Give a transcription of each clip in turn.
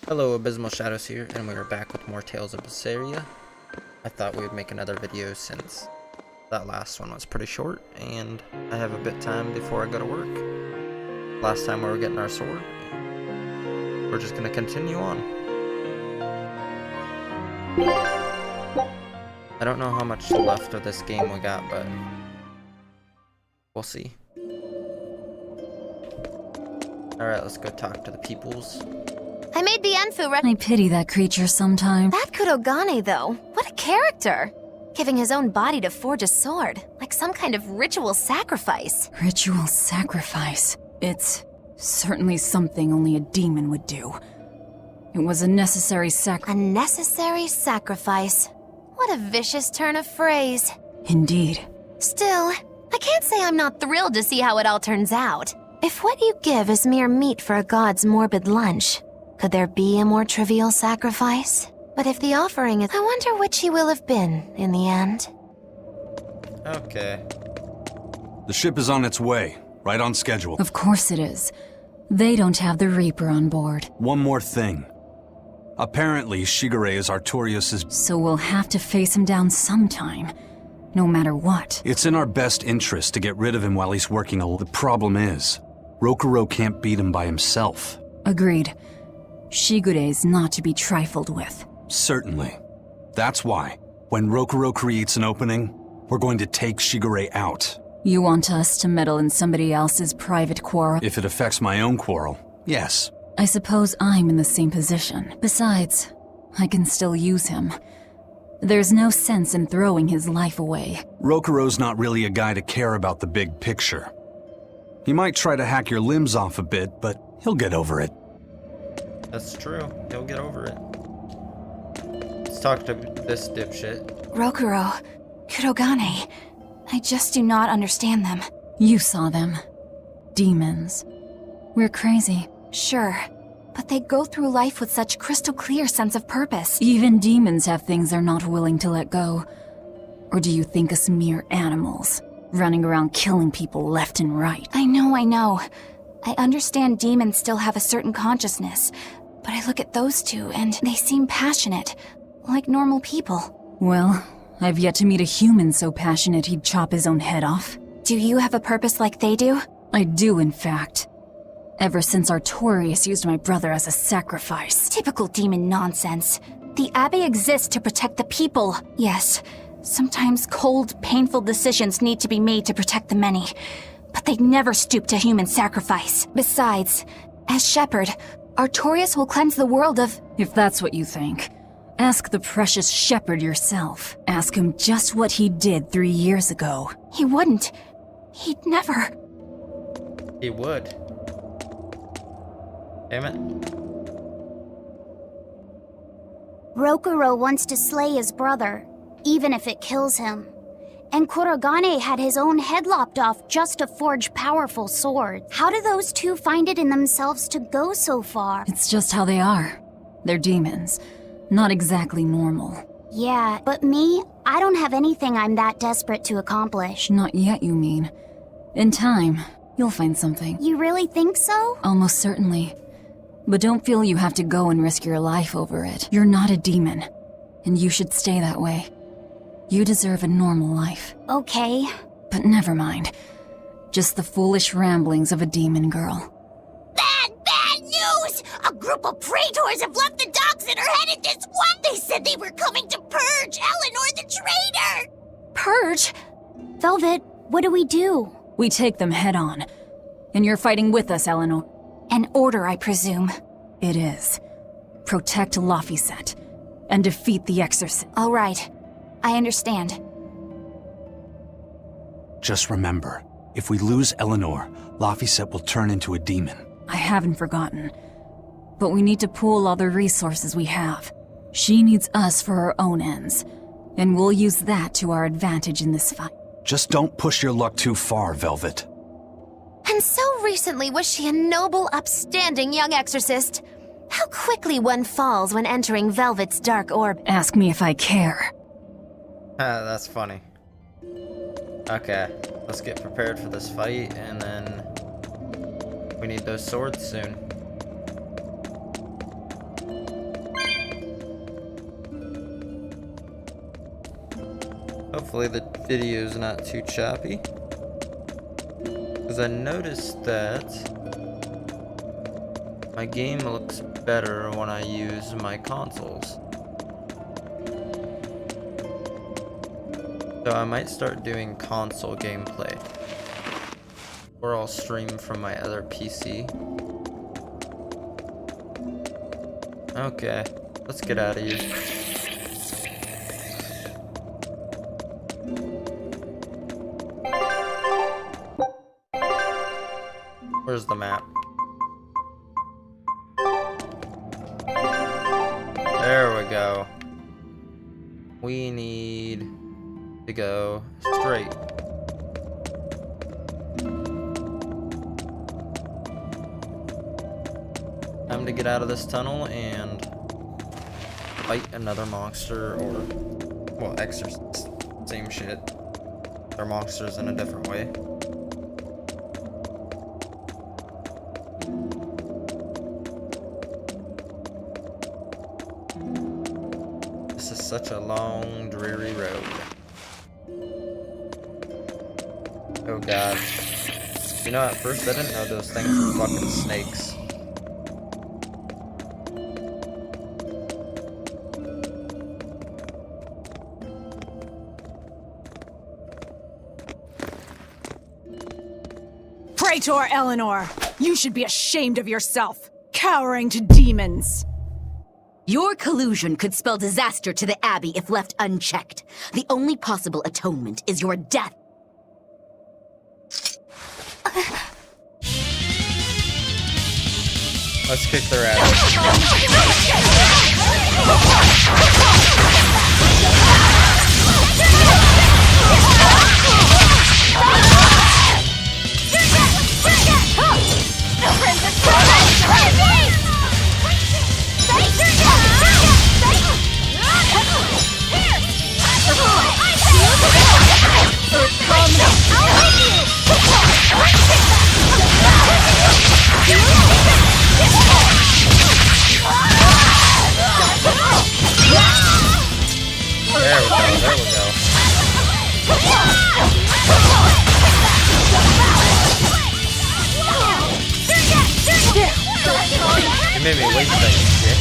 Hello, Abysmal Shadows here, and we are back with more Tales of Berseria. I thought we would make another video since that last one was pretty short, and I have a bit of time before I go to work. Last time we were getting our sword. We're just gonna continue on. I don't know how much left of this game we got, but we'll see. Alright, let's go talk to the peoples. I made the Enfu I pity that creature sometimes. That Kurogane, though. What a character! Giving his own body to forge a sword, like some kind of ritual sacrifice. Ritual sacrifice. It's certainly something only a demon would do. It was a necessary A necessary sacrifice. What a vicious turn of phrase. Indeed. Still, I can't say I'm not thrilled to see how it all turns out. If what you give is mere meat for a god's morbid lunch, could there be a more trivial sacrifice? But if the offering is... I wonder which he will have been in the end. Okay. The ship is on its way, right on schedule. Of course it is. They don't have the Reaper on board. One more thing. Apparently, Shigure is Artorias'... So we'll have to face him down sometime, no matter what. It's in our best interest to get rid of him while he's working The problem is, Rokuro can't beat him by himself. Agreed. Shigure is not to be trifled with. Certainly. That's why, when Rokuro creates an opening, we're going to take Shigure out. You want us to meddle in somebody else's private quarrel? If it affects my own quarrel, yes. I suppose I'm in the same position. Besides, I can still use him. There's no sense in throwing his life away. Rokuro's not really a guy to care about the big picture. He might try to hack your limbs off a bit, but he'll get over it. That's true. He'll get over it. Let's talk to this dipshit. Rokuro, Kurogane, I just do not understand them. You saw them. Demons. We're crazy. Sure, but they go through life with such crystal clear sense of purpose. Even demons have things they're not willing to let go. Or do you think us mere animals, running around killing people left and right? I know. I understand demons still have a certain consciousness, but I look at those two and they seem passionate, like normal people. Well, I've yet to meet a human so passionate he'd chop his own head off. Do you have a purpose like they do? I do, in fact. Ever since Artorias used my brother as a sacrifice. Typical demon nonsense. The Abbey exists to protect the people. Yes, sometimes cold, painful decisions need to be made to protect the many, but they'd never stoop to human sacrifice. Besides, as shepherd, Artorias will cleanse the world of... If that's what you think, ask the precious shepherd yourself. Ask him just what he did 3 years ago. He wouldn't. He'd never. He would. Damn it. Rokuro wants to slay his brother, even if it kills him. And Kurogane had his own head lopped off just to forge powerful swords. How do those two find it in themselves to go so far? It's just how they are. They're demons. Not exactly normal. Yeah, but me, I don't have anything I'm that desperate to accomplish. Not yet, you mean. In time, you'll find something. You really think so? Almost certainly. But don't feel you have to go and risk your life over it. You're not a demon, and you should stay that way. You deserve a normal life. Okay. But never mind. Just the foolish ramblings of a demon girl. Bad news! A group of praetors have left the docks and are headed this way! They said they were coming to purge Eleanor the traitor! Purge? Velvet, what do we do? We take them head on. And you're fighting with us, Eleanor. An order, I presume. It is. Protect Laphicet and defeat the Exorcist. All right. I understand. Just remember, if we lose Eleanor, Laphicet will turn into a demon. I haven't forgotten. But we need to pool all the resources we have. She needs us for her own ends, and we'll use that to our advantage in this fight. Just don't push your luck too far, Velvet. And so recently was she a noble, upstanding young exorcist. How quickly one falls when entering Velvet's dark orb. Ask me if I care. That's funny. Okay. let's get prepared for this fight, and then we need those swords soon. Hopefully the video's not too choppy, because I noticed that my game looks better when I use my consoles. So I might start doing console gameplay, or I'll stream from my other PC. Okay, let's get out of here. Where's the map? There we go. We need to go straight. Time to get out of this tunnel and fight another monster, or, well, exorcist. Same shit. They're monsters in a different way. This is such a long, dreary road. Oh god. You know, at first I didn't know those things were fucking snakes. Praetor Eleanor, you should be ashamed of yourself, cowering to demons. Your collusion could spell disaster to the Abbey if left unchecked. The only possible atonement is your death. Let's kick their ass. There we go, there we go. You made me waste that shit.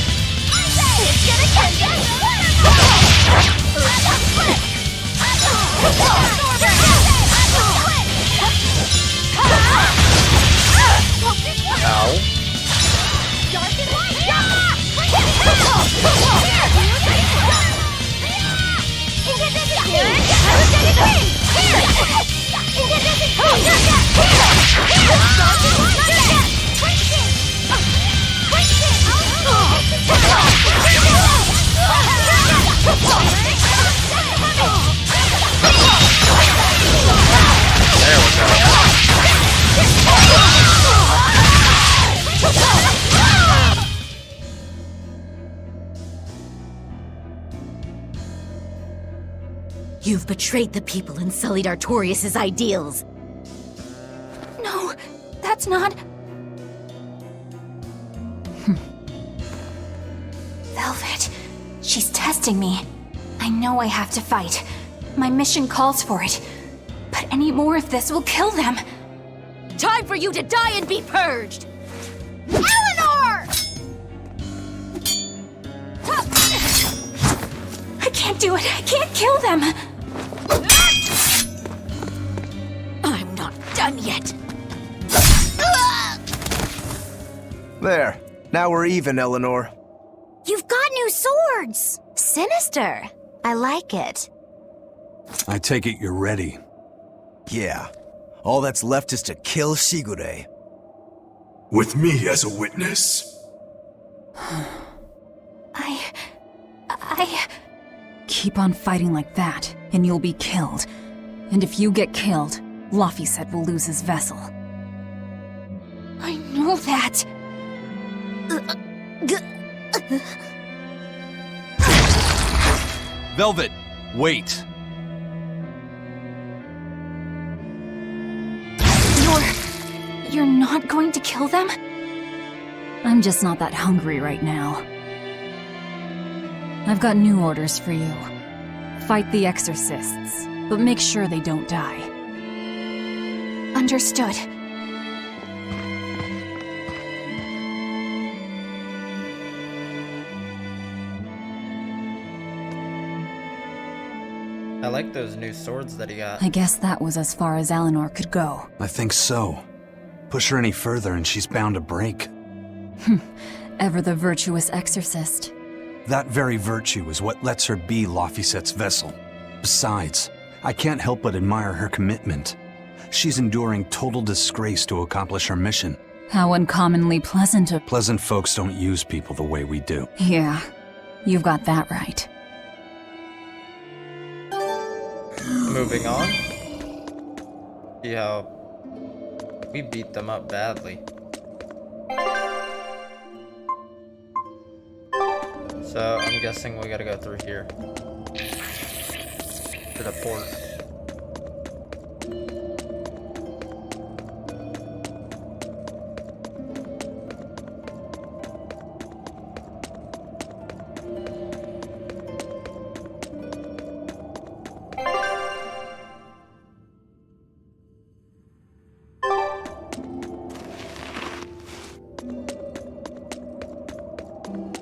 Ow. There we go. You've betrayed the people and sullied Artorias' ideals. No, that's not... Velvet, she's testing me. I know I have to fight. My mission calls for it. But any more of this will kill them. Time for you to die and be purged! Eleanor! I can't do it. I can't kill them. I'm not done yet. There. Now we're even, Eleanor. You've got new swords! Sinister. I like it. I take it you're ready. Yeah. All that's left is to kill Shigure. With me as a witness? I... Keep on fighting like that, and you'll be killed. And if you get killed, Laphicet will lose his vessel. I know that. Velvet, wait. You're not going to kill them? I'm just not that hungry right now. I've got new orders for you. Fight the exorcists, but make sure they don't die. Understood. I like those new swords that he got. I guess that was as far as Eleanor could go. I think so. Push her any further and she's bound to break. Ever the virtuous exorcist. That very virtue is what lets her be Laphicet's vessel. Besides, I can't help but admire her commitment. She's enduring total disgrace to accomplish her mission. How uncommonly pleasant a... Pleasant folks don't use people the way we do. Yeah, you've got that right. Moving on. See how we beat them up badly. So I'm guessing we gotta go through here to the port.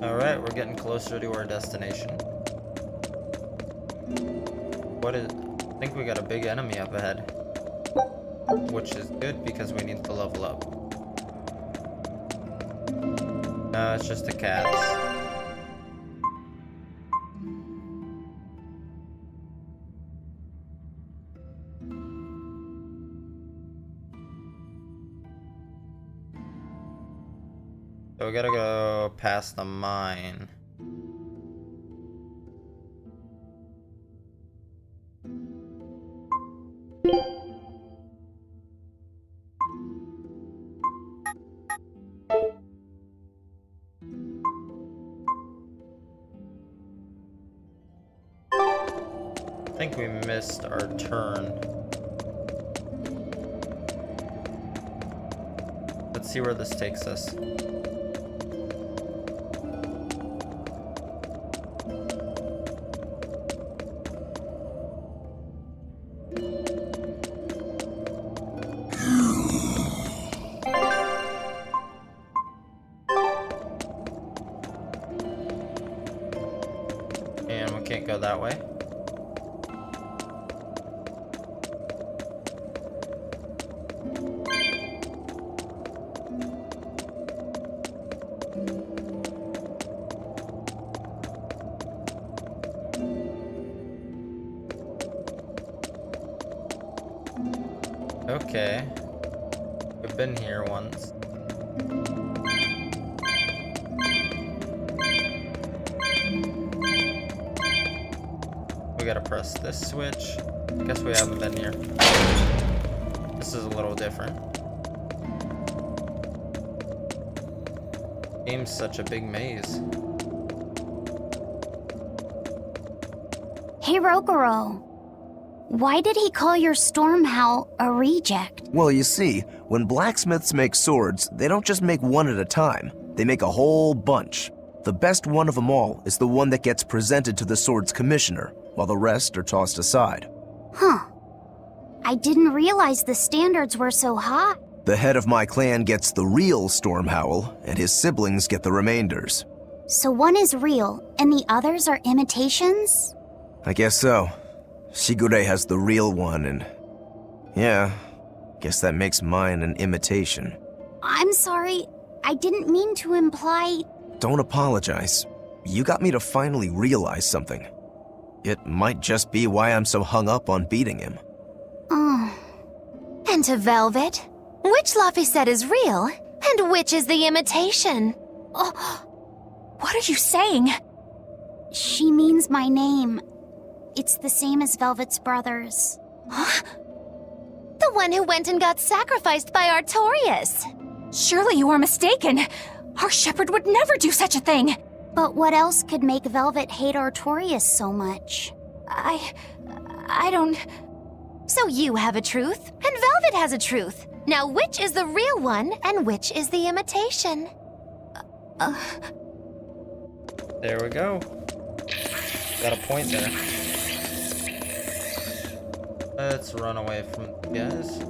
Alright, we're getting closer to our destination. I think we got a big enemy up ahead. Which is good because we need to level up. No, it's just the cats. So we gotta go past the mine. I think we missed our turn. Let's see where this takes us. And we can't go that way. Okay. We've been here once. We gotta press this switch. Guess we haven't been here. This is a little different. Game's such a big maze. Hey, Rokuro. Why did he call your storm howl a reject? Well, you see, when blacksmiths make swords, they don't just make one at a time. They make a whole bunch. The best one of them all is the one that gets presented to the sword's commissioner, while the rest are tossed aside. Huh. I didn't realize the standards were so high. The head of my clan gets the real storm howl, and his siblings get the remainders. So one is real, and the others are imitations? I guess so. Shigure has the real one, and yeah, guess that makes mine an imitation. I'm sorry, I didn't mean to imply... Don't apologize. You got me to finally realize something. It might just be why I'm so hung up on beating him. Oh. And to Velvet, which Laphicet is real, and which is the imitation? Oh, what are you saying? She means my name. It's the same as Velvet's brothers. Huh? The one who went and got sacrificed by Artorias. Surely you are mistaken. Our shepherd would never do such a thing. But what else could make Velvet hate Artorias so much? I don't... So you have a truth, and Velvet has a truth. Now, which is the real one and which is the imitation? There we go. Got a point there. Let's run away from the guys.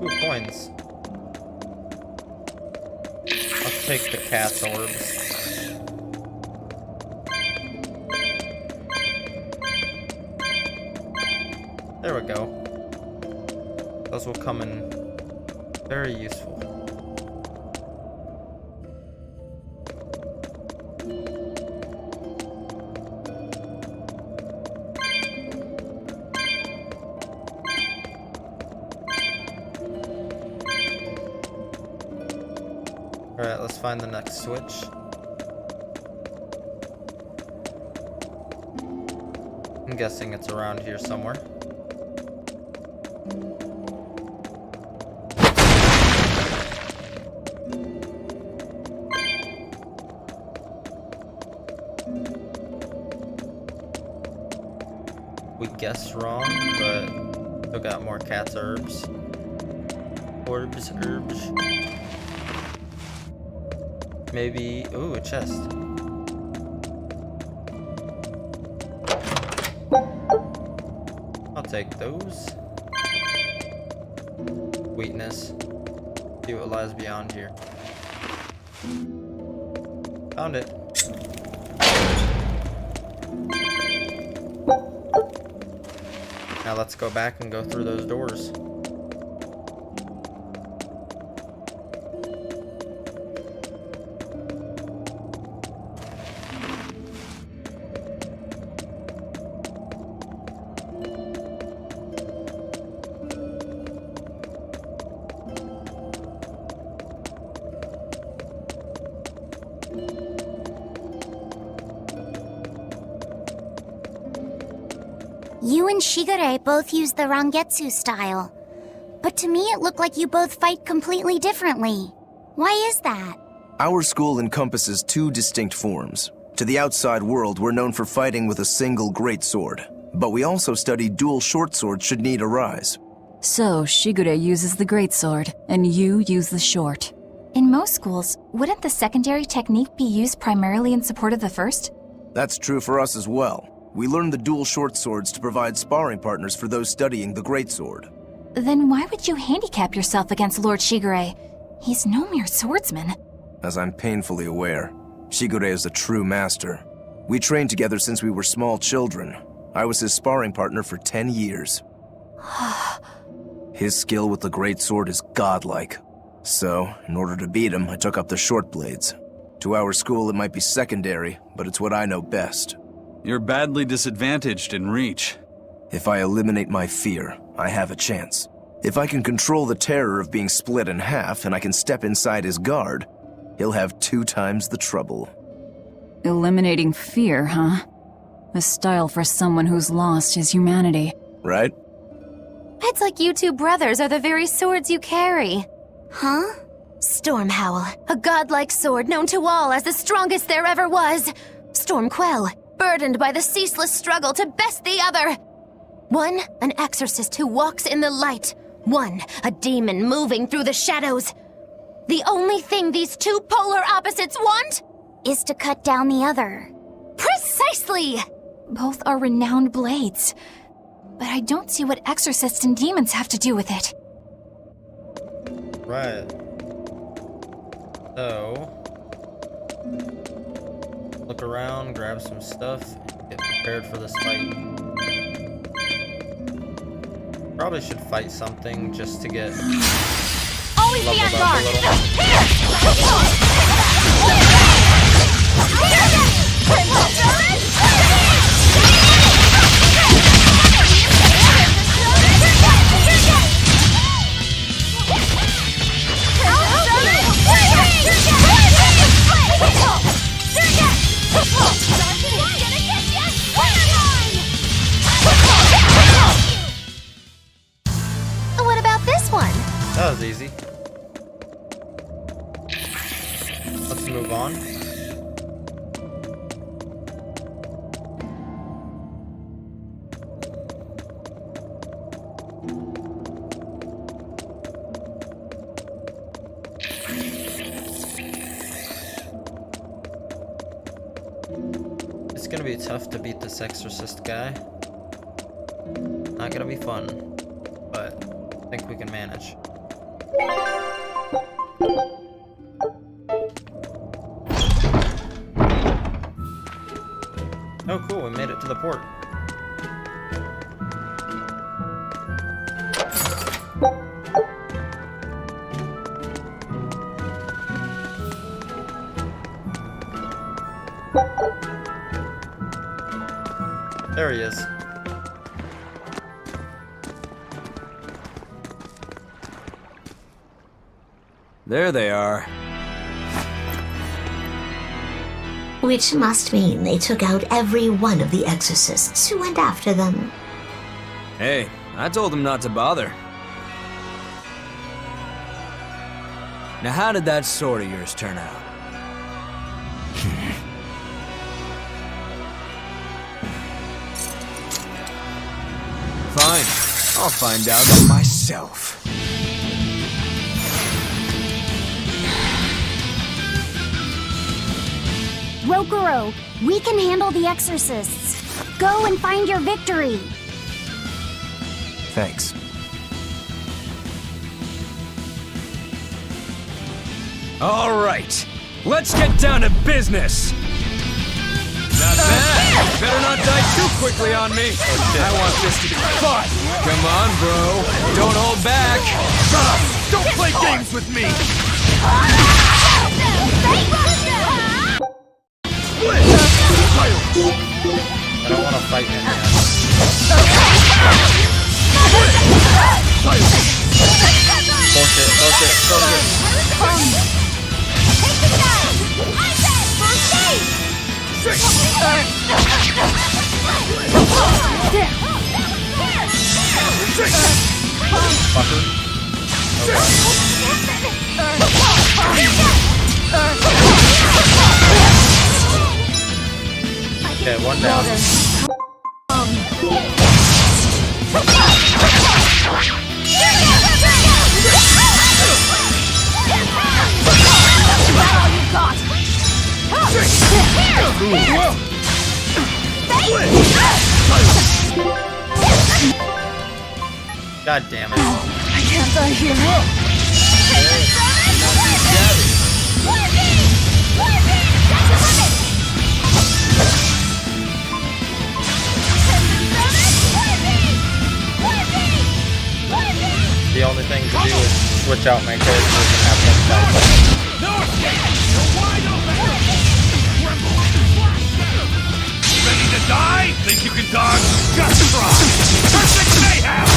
Ooh, coins. I'll take the cat's orbs. There we go. Those will come in very useful. Alright, let's find the next switch. I'm guessing it's around here somewhere. We guessed wrong, but still got more cat's herbs. Orbs, herbs. Maybe, ooh, a chest. I'll take those. Weakness. See what lies beyond here. Found it. Now let's go back and go through those doors. You and Shigure both use the Rangetsu style. But to me it looked like you both fight completely differently. Why is that? Our school encompasses two distinct forms. To the outside world, we're known for fighting with a single greatsword. But we also study dual short swords should need arise. So, Shigure uses the greatsword, and you use the short. In most schools, wouldn't the secondary technique be used primarily in support of the first? That's true for us as well. We learn the dual short swords to provide sparring partners for those studying the greatsword. Then why would you handicap yourself against Lord Shigure? He's no mere swordsman. As I'm painfully aware, Shigure is a true master. We trained together since we were small children. I was his sparring partner for 10 years. His skill with the greatsword is godlike. So, in order to beat him, I took up the short blades. To our school, it might be secondary, but it's what I know best. You're badly disadvantaged in reach. If I eliminate my fear, I have a chance. If I can control the terror of being split in half and I can step inside his guard, he'll have 2 times the trouble. Eliminating fear, huh? A style for someone who's lost his humanity. Right? It's like you two brothers are the very swords you carry. Huh? Stormhowl, a godlike sword known to all as the strongest there ever was. Stormquell, burdened by the ceaseless struggle to best the other. One, an exorcist who walks in the light. One, a demon moving through the shadows. The only thing these two polar opposites want Is to cut down the other. Precisely! Both are renowned blades. But I don't see what exorcists and demons have to do with it. Right. So, look around, grab some stuff, and get prepared for this fight. Probably should fight something just to get Always be on leveled up a guard! What about this one? That was easy. Let's move on. It's gonna be tough to beat this exorcist guy. Not gonna be fun, but I think we can manage. Oh cool, we made it to the port. There he is. There they are. Which must mean they took out every one of the exorcists who went after them. Hey, I told them not to bother. Now how did that sword of yours turn out? Fine, I'll find out for myself. Rokuro, we can handle the exorcists. Go and find your victory. Thanks. All right, let's get down to business. Not bad. Better not die too quickly on me. I want this to be fun. Come on, bro. Don't hold back. Don't play games with me! I don't want to fight him yet. Bullshit, bullshit, bullshit. Okay, one down. God damn it. I can't die here. The only thing to do is switch out my characters and have them fight. Ready to die? Think you can dodge? Just try! Perfect mayhem!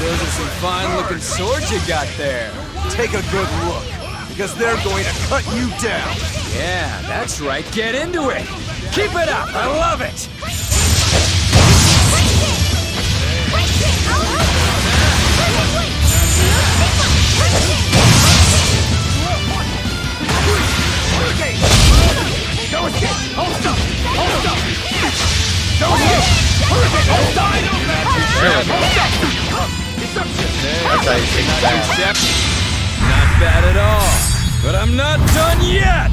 Those are some fine-looking swords you got there. Take a good look, because they're going to cut you down. Yeah, that's right. Get into it. Keep it up. I love it. That's how you take it back. Not bad at all. But I'm not done yet.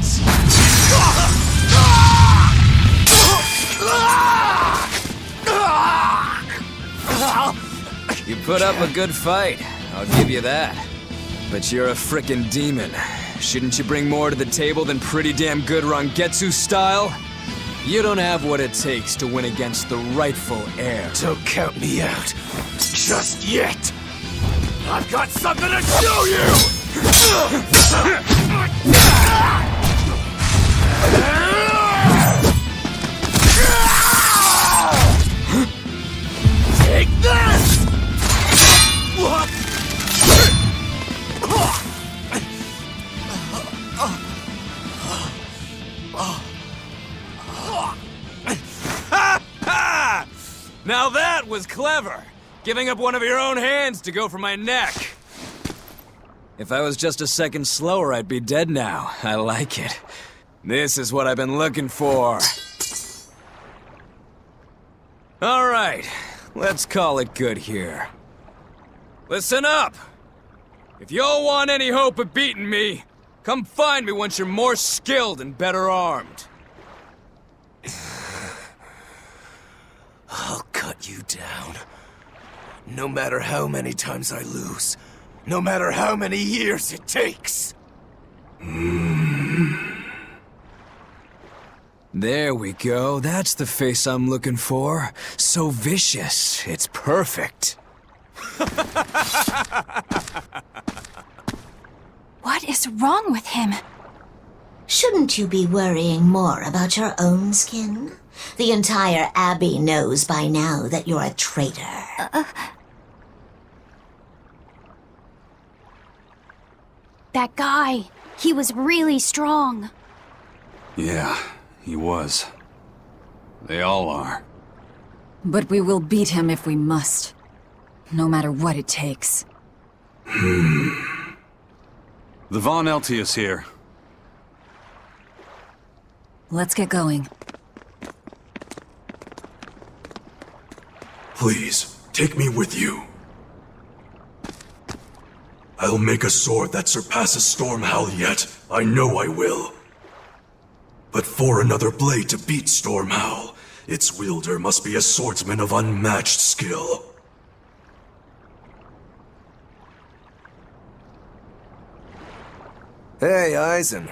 You put up a good fight, I'll give you that. But you're a frickin' demon. Shouldn't you bring more to the table than pretty damn good Rangetsu style? You don't have what it takes to win against the rightful heir. Don't count me out. Just yet! I've got something to show you! Take this! Now that was clever! Giving up one of your own hands to go for my neck. If I was just a second slower, I'd be dead now. I like it. This is what I've been looking for. Alright, let's call it good here. Listen up! If y'all want any hope of beating me, come find me once you're more skilled and better armed. I'll cut you down. No matter how many times I lose. No matter how many years it takes. There we go. That's the face I'm looking for. So vicious. It's perfect. What is wrong with him? Shouldn't you be worrying more about your own skin? The entire Abbey knows by now that you're a traitor. That guy, he was really strong. Yeah, he was. They all are. But we will beat him if we must. No matter what it takes. The Von Eltius here. Let's get going. Please, take me with you. I'll make a sword that surpasses Stormhowl yet. I know I will. But for another blade to beat Stormhowl, its wielder must be a swordsman of unmatched skill. Hey, Eisen.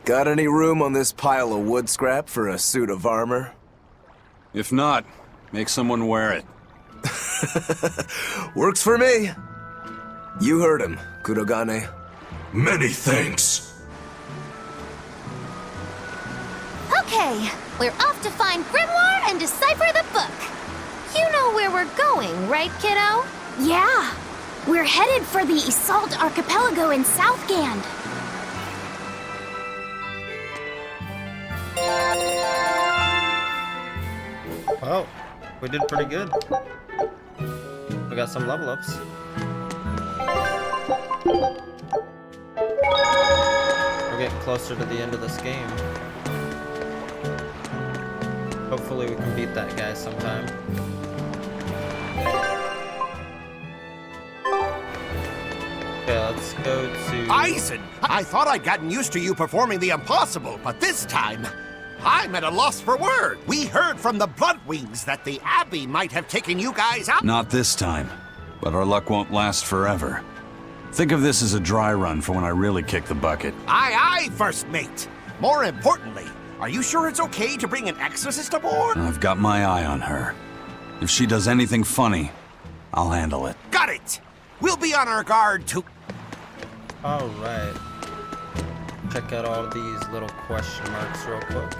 Got any room on this pile of wood scrap for a suit of armor? If not, make someone wear it. Works for me. You heard him, Kurogane. Many thanks. Okay, we're off to find Grimoire and decipher the book. You know where we're going, right, kiddo? Yeah, we're headed for the Assault Archipelago in Southgand. Well, we did pretty good. We got some level ups. We're getting closer to the end of this game. Hopefully we can beat that guy sometime. Okay, let's go to... Eisen! I thought I'd gotten used to you performing the impossible, but this time, I'm at a loss for words. We heard from the Bloodwings that the Abbey might have taken you guys out. Not this time, but our luck won't last forever. Think of this as a dry run for when I really kick the bucket. Aye, aye, First Mate. More importantly, are you sure it's okay to bring an exorcist aboard? I've got my eye on her. If she does anything funny, I'll handle it. Got it! We'll be on our guard to... Alright. Check out all these little question marks real quick.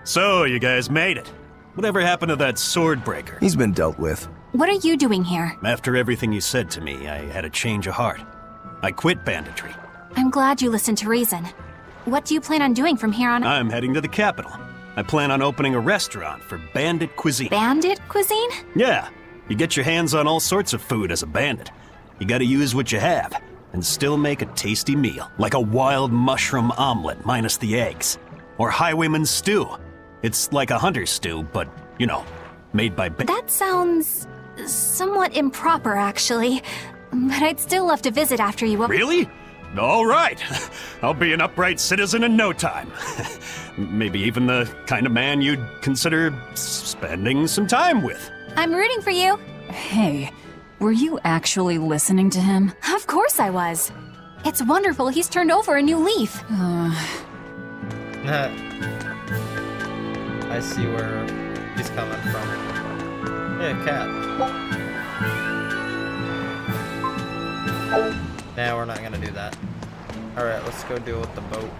So, you guys made it. Whatever happened to that sword breaker? He's been dealt with. What are you doing here? After everything you said to me, I had a change of heart. I quit banditry. I'm glad you listened to reason. What do you plan on doing from here on? I'm heading to the capital. I plan on opening a restaurant for bandit cuisine. Bandit cuisine? Yeah. You get your hands on all sorts of food as a bandit. You gotta use what you have, and still make a tasty meal. Like a wild mushroom omelet minus the eggs. Or highwayman's stew. It's like a hunter's stew, but, you know, made by... That sounds... somewhat improper, actually. But I'd still love to visit after you... Really? All right. I'll be an upright citizen in no time. Maybe even the kind of man you'd consider spending some time with. I'm rooting for you. Hey, were you actually listening to him? Of course I was. It's wonderful he's turned over a new leaf. I see where he's coming from. Hey, a cat. Nah, we're not gonna do that. Alright, let's go deal with the boat.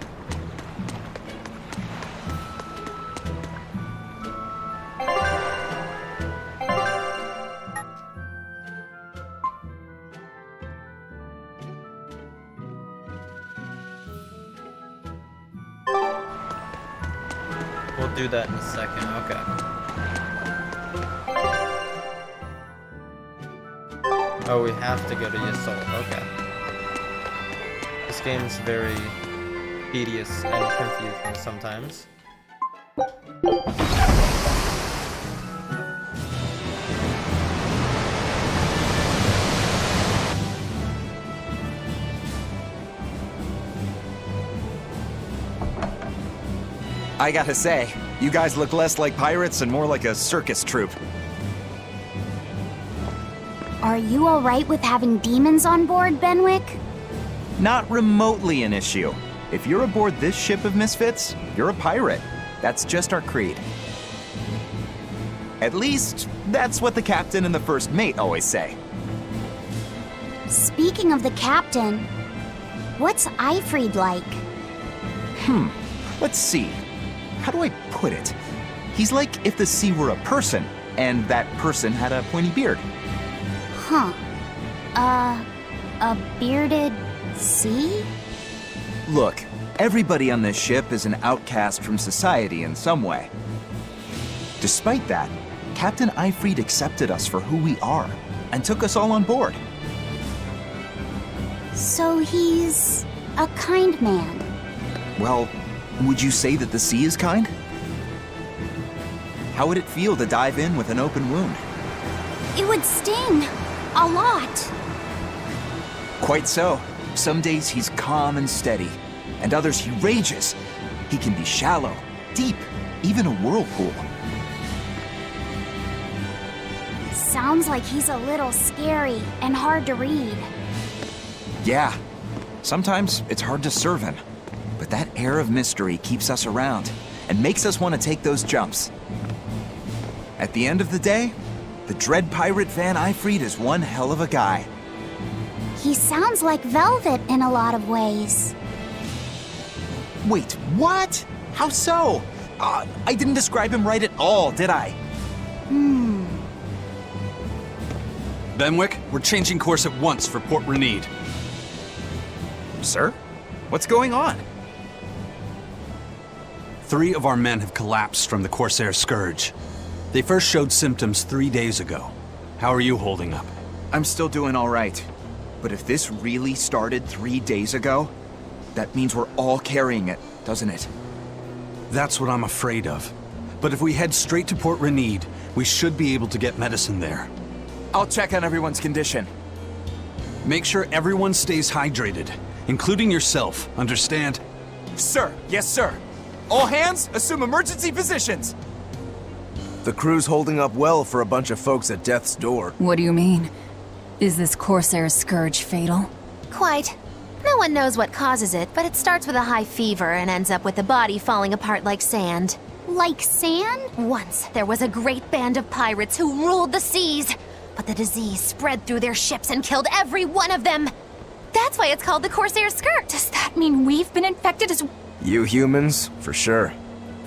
We'll do that in a second, okay. Oh, we have to go to Yasol, okay. This game's very tedious and confusing sometimes. I gotta say, you guys look less like pirates and more like a circus troupe. Are you alright with having demons on board, Benwick? Not remotely an issue. If you're aboard this ship of misfits, you're a pirate. That's just our creed. At least, that's what the captain and the first mate always say. Speaking of the captain, what's Eifried like? Let's see. How do I put it? He's like if the sea were a person, and that person had a pointy beard. Huh. A bearded sea? Look, everybody on this ship is an outcast from society in some way. Despite that, Captain Eifried accepted us for who we are, and took us all on board. So he's a kind man. Well, would you say that the sea is kind? How would it feel to dive in with an open wound? It would sting. A lot. Quite so. Some days he's calm and steady, and others he rages. He can be shallow, deep, even a whirlpool. Sounds like he's a little scary and hard to read. Yeah, sometimes it's hard to serve him, but that air of mystery keeps us around and makes us want to take those jumps. At the end of the day, the dread pirate Van Eifried is one hell of a guy. He sounds like Velvet in a lot of ways. Wait, what? How so? I didn't describe him right at all, did I? Benwick, we're changing course at once for Port Renede. Sir? What's going on? 3 of our men have collapsed from the Corsair Scourge. They first showed symptoms 3 days ago. How are you holding up? I'm still doing all right. But if this really started 3 days ago, that means we're all carrying it, doesn't it? That's what I'm afraid of. But if we head straight to Port Renede, we should be able to get medicine there. I'll check on everyone's condition. Make sure everyone stays hydrated, including yourself, understand? Sir, yes sir. All hands, assume emergency positions. The crew's holding up well for a bunch of folks at death's door. What do you mean? Is this Corsair Scourge fatal? Quite. No one knows what causes it, but it starts with a high fever and ends up with the body falling apart like sand. Like sand? Once, there was a great band of pirates who ruled the seas, but the disease spread through their ships and killed every one of them. That's why it's called the Corsair Scourge. Does that mean we've been infected as... You humans, for sure.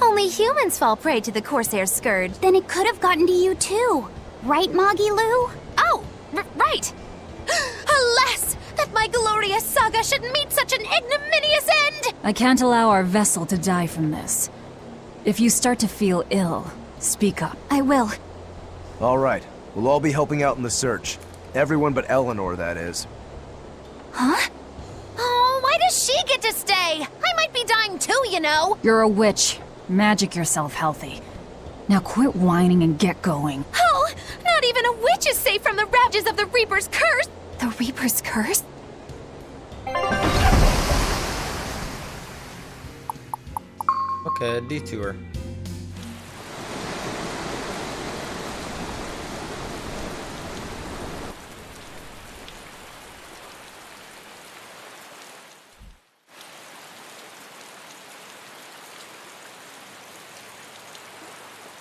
Only humans fall prey to the Corsair Scourge. Then it could have gotten to you too. Right, Moggy Lou? Oh, right! Alas, that my glorious saga should meet such an ignominious end! I can't allow our vessel to die from this. If you start to feel ill, speak up. I will. All right, we'll all be helping out in the search. Everyone but Eleanor, that is. Huh? Oh, why does she get to stay? I might be dying too, you know. You're a witch. Magic yourself healthy. Now quit whining and get going. Oh, not even a witch is safe from the ravages of the Reaper's curse! The Reaper's curse? Okay, a detour.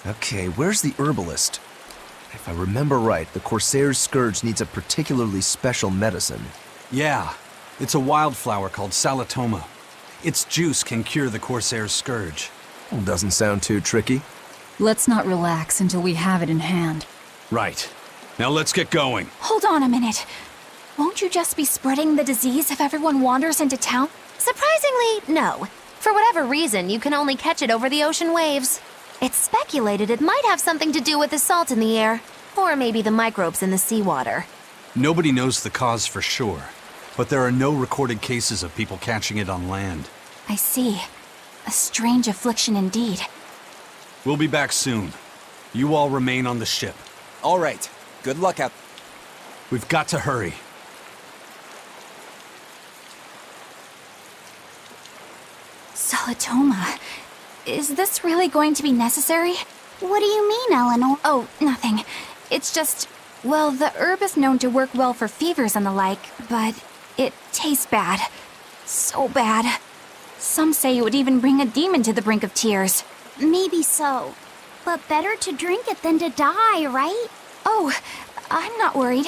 Okay, where's the herbalist? If I remember right, the Corsair's Scourge needs a particularly special medicine. Yeah, it's a wildflower called Salatoma. Its juice can cure the Corsair's Scourge. Doesn't sound too tricky. Let's not relax until we have it in hand. Right. Now let's get going. Hold on a minute. Won't you just be spreading the disease if everyone wanders into town? Surprisingly, no. For whatever reason, you can only catch it over the ocean waves. It's speculated it might have something to do with the salt in the air, or maybe the microbes in the seawater. Nobody knows the cause for sure, but there are no recorded cases of people catching it on land. I see. A strange affliction indeed. We'll be back soon. You all remain on the ship. All right. Good luck out. We've got to hurry. Salatoma. Is this really going to be necessary? What do you mean, Eleanor? Oh, nothing. It's just, well, the herb is known to work well for fevers and the like, but it tastes bad. So bad. Some say it would even bring a demon to the brink of tears. Maybe so. But better to drink it than to die, right? Oh, I'm not worried.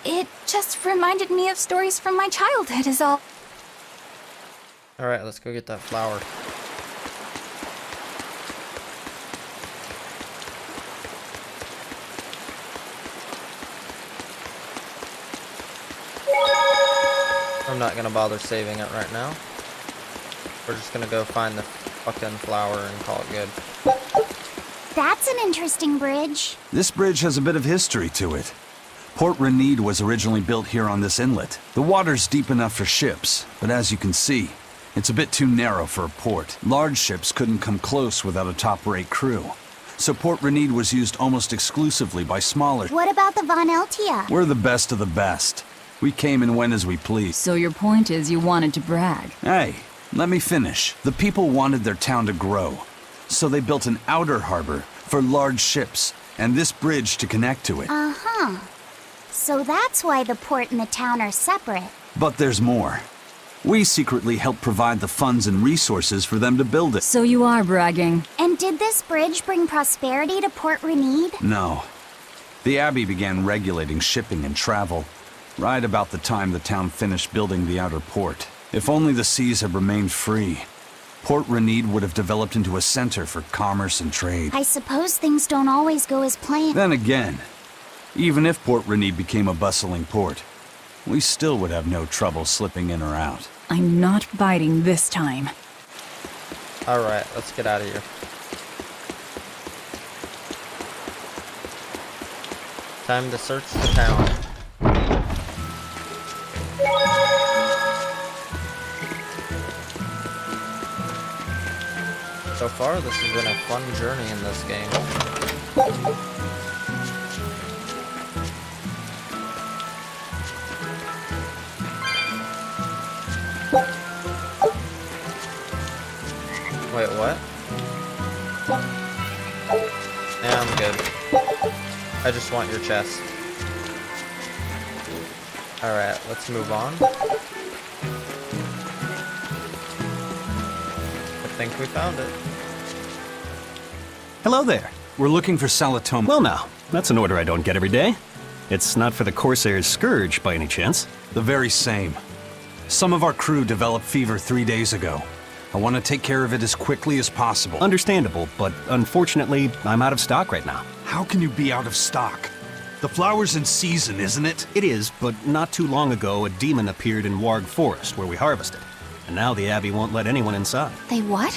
It just reminded me of stories from my childhood is all. Alright, let's go get that flower. I'm not gonna bother saving it right now. We're just gonna go find the fucking flower and call it good. That's an interesting bridge. This bridge has a bit of history to it. Port Renede was originally built here on this inlet. The water's deep enough for ships, but as you can see, it's a bit too narrow for a port. Large ships couldn't come close without a top-rate crew. So Port Renede was used almost exclusively by smaller... What about the Von Eltia? We're the best of the best. We came and went as we pleased. So your point is you wanted to brag? Hey, let me finish. The people wanted their town to grow, so they built an outer harbor for large ships, and this bridge to connect to it. Uh-huh. So that's why the port and the town are separate. But there's more. We secretly helped provide the funds and resources for them to build it. So you are bragging. And did this bridge bring prosperity to Port Renede? No. The Abbey began regulating shipping and travel, right about the time the town finished building the outer port. If only the seas had remained free, Port Renede would have developed into a center for commerce and trade. I suppose things don't always go as planned. Then again, even if Port Renede became a bustling port, we still would have no trouble slipping in or out. I'm not biting this time. Alright, let's get out of here. Time to search the town. So far, this has been a fun journey in this game. Wait, what? Yeah, I'm good. I just want your chest. Alright, let's move on. I think we found it. Hello there. We're looking for Salatoma. Well now, that's an order I don't get every day. It's not for the Corsair's Scourge, by any chance? The very same. Some of our crew developed fever 3 days ago. I want to take care of it as quickly as possible. Understandable, but unfortunately, I'm out of stock right now. How can you be out of stock? The flower's in season, isn't it? It is, but not too long ago, a demon appeared in Warg Forest, where we harvested. And now the Abbey won't let anyone inside. They what?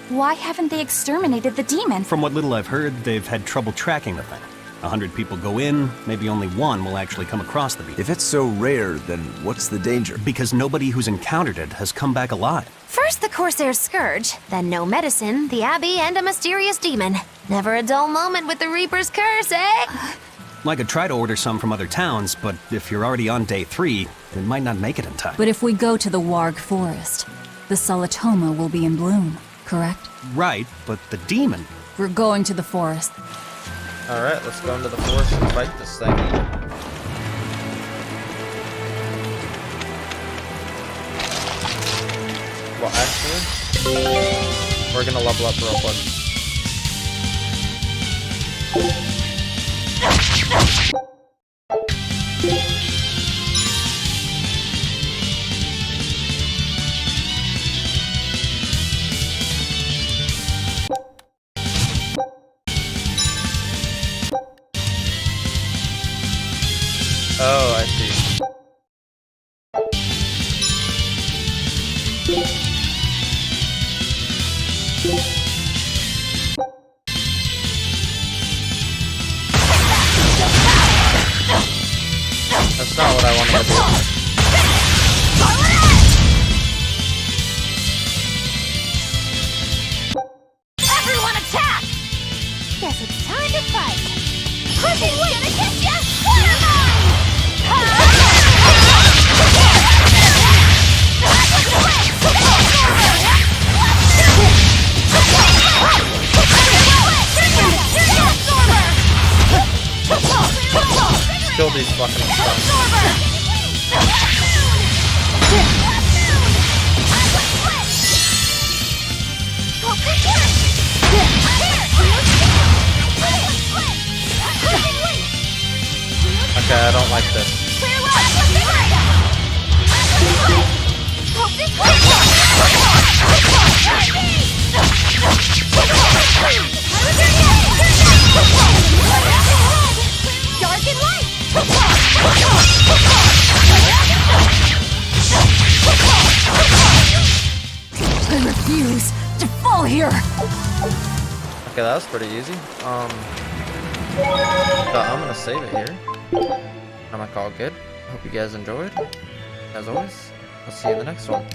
Why haven't they exterminated the demon? From what little I've heard, they've had trouble tracking the thing. 100 people go in, maybe only one will actually come across the beast. If it's so rare, then what's the danger? Because nobody who's encountered it has come back alive. First the Corsair's Scourge, then no medicine, the Abbey, and a mysterious demon. Never a dull moment with the Reaper's Curse, eh? I could try to order some from other towns, but if you're already on day 3, it might not make it in time. But if we go to the Warg Forest, the Salatoma will be in bloom, correct? Right, but the demon... We're going to the forest. Alright, let's go into the forest and fight this thing. Well, actually, we're gonna level up real quick. Oh, I see. That's not what I wanted to do. Everyone attack! Okay, I don't like this. Dark and light! I refuse to fall here! Okay, that was pretty easy. But I'm gonna save it here. I'm gonna call it good. Hope you guys enjoyed. As always, I'll see you in the next one.